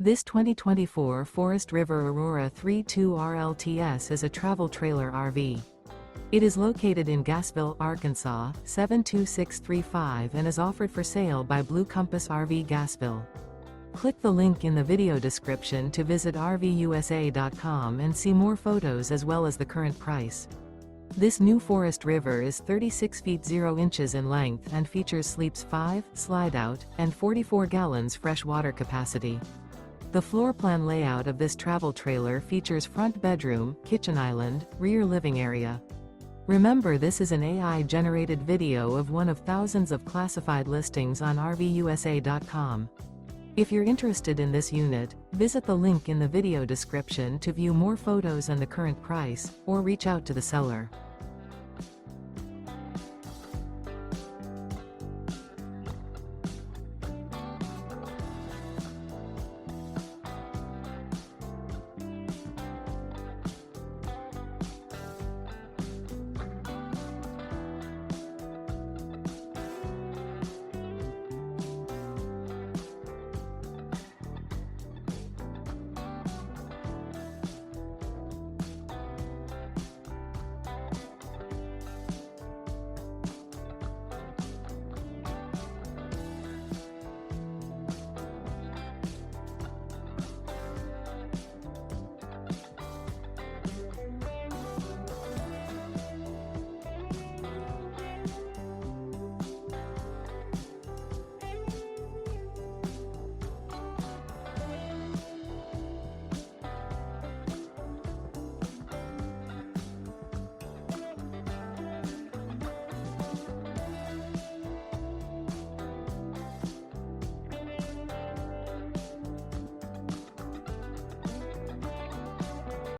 This 2024 Forest River Aurora 3.2 RLTS is a travel trailer RV. It is located in Gassville, Arkansas, 72635 and is offered for sale by Blue Compass RV Gassville. Click the link in the video description to visit RVUSA.com and see more photos as well as the current price. This new Forest River is 36 feet 0 inches in length and features sleeps 5, Slideout, and 44 gallons fresh water capacity. The floor plan layout of this travel trailer features front bedroom, kitchen island, rear living area. Remember, this is an AI-generated video of one of thousands of classified listings on RVUSA.com. If you're interested in this unit, visit the link in the video description to view more photos and the current price, or reach out to the seller.